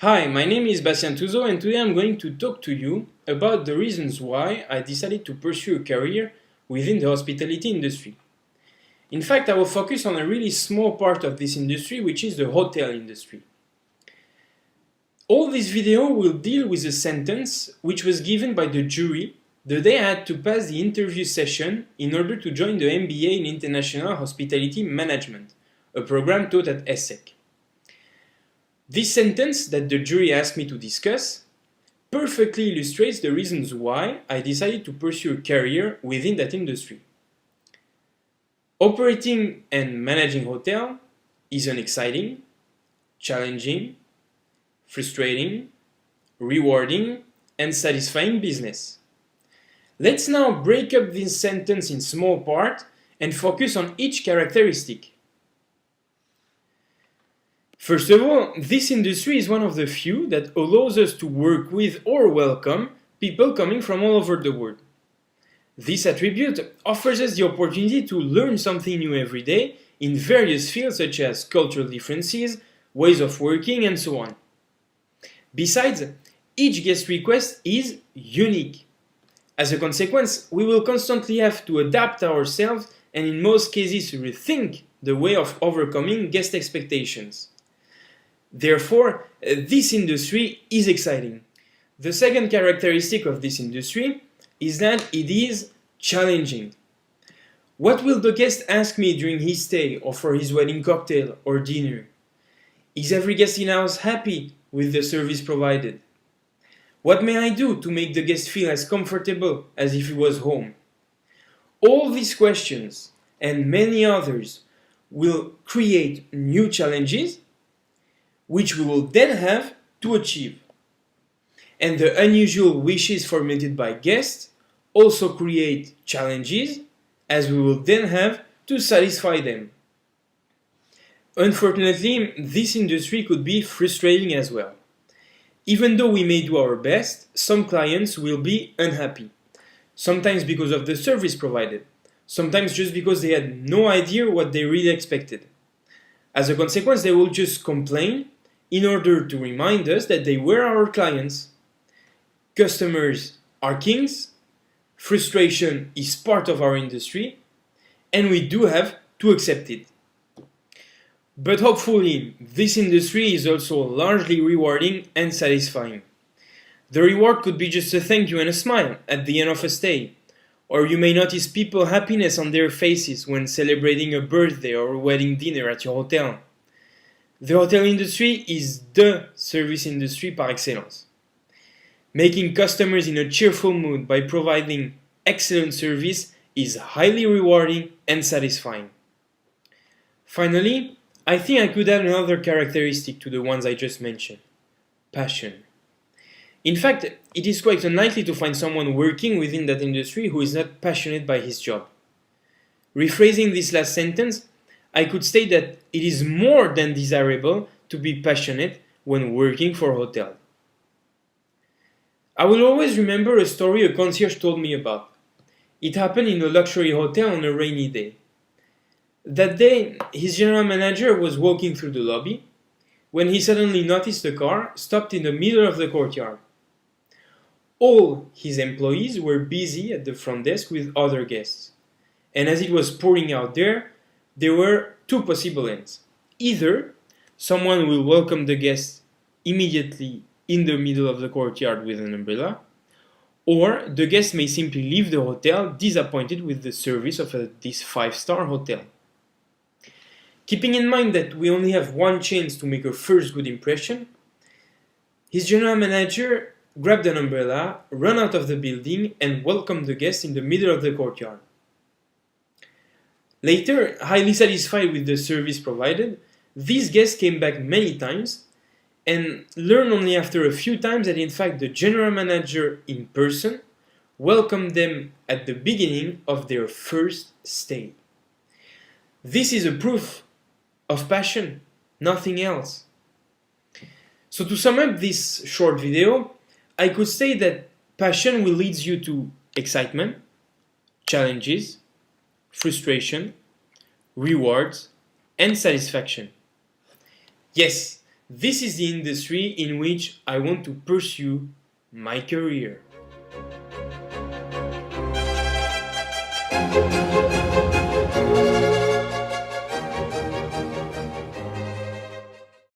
Hi, my name is Bastien Tuzo and today I'm going to talk to you about the reasons why I decided to pursue a career within the hospitality industry. In fact, I will focus on a really small part of this industry, which is the hotel industry. All this video will deal with a sentence which was given by the jury the day I had to pass the interview session in order to join the MBA in International Hospitality Management, a program taught at ESSEC. This sentence that the jury asked me to discuss perfectly illustrates the reasons why I decided to pursue a career within that industry. Operating and managing hotel is an exciting, challenging, frustrating, rewarding, and satisfying business. Let's now break up this sentence in small parts and focus on each characteristic. First of all, this industry is one of the few that allows us to work with or welcome people coming from all over the world. This attribute offers us the opportunity to learn something new every day in various fields such as cultural differences, ways of working, and so on. Besides, each guest request is unique. As a consequence, we will constantly have to adapt ourselves and in most cases rethink the way of overcoming guest expectations. Therefore, this industry is exciting. The second characteristic of this industry is that it is challenging. What will the guest ask me during his stay or for his wedding cocktail or dinner? Is every guest in house happy with the service provided? What may I do to make the guest feel as comfortable as if he was home? All these questions and many others will create new challenges which we will then have to achieve. And the unusual wishes formulated by guests also create challenges as we will then have to satisfy them. Unfortunately, this industry could be frustrating as well. Even though we may do our best, some clients will be unhappy. Sometimes because of the service provided, sometimes just because they had no idea what they really expected. As a consequence, they will just complain in order to remind us that they were our clients. Customers are kings, frustration is part of our industry, and we do have to accept it. But hopefully, this industry is also largely rewarding and satisfying. The reward could be just a thank you and a smile at the end of a stay, or you may notice people's happiness on their faces when celebrating a birthday or a wedding dinner at your hotel. The hotel industry is the service industry par excellence. Making customers in a cheerful mood by providing excellent service is highly rewarding and satisfying. Finally, I think I could add another characteristic to the ones I just mentioned: passion. In fact, it is quite unlikely to find someone working within that industry who is not passionate by his job. Rephrasing this last sentence, I could state that it is more than desirable to be passionate when working for a hotel. I will always remember a story a concierge told me about. It happened in a luxury hotel on a rainy day. That day, his general manager was walking through the lobby when he suddenly noticed a car stopped in the middle of the courtyard. All his employees were busy at the front desk with other guests, and as it was pouring out there were two possible ends. Either someone will welcome the guests immediately in the middle of the courtyard with an umbrella, or the guest may simply leave the hotel disappointed with the service of this 5-star hotel. Keeping in mind that we only have one chance to make a first good impression, his general manager grabbed an umbrella, ran out of the building, and welcomed the guest in the middle of the courtyard. Later, highly satisfied with the service provided, these guests came back many times and learned only after a few times that in fact the general manager in person welcomed them at the beginning of their first stay. This is a proof of passion, nothing else. So to sum up this short video, I could say that passion will lead you to excitement, challenges, frustration, rewards, and satisfaction. Yes, This is the industry in which I want to pursue my career.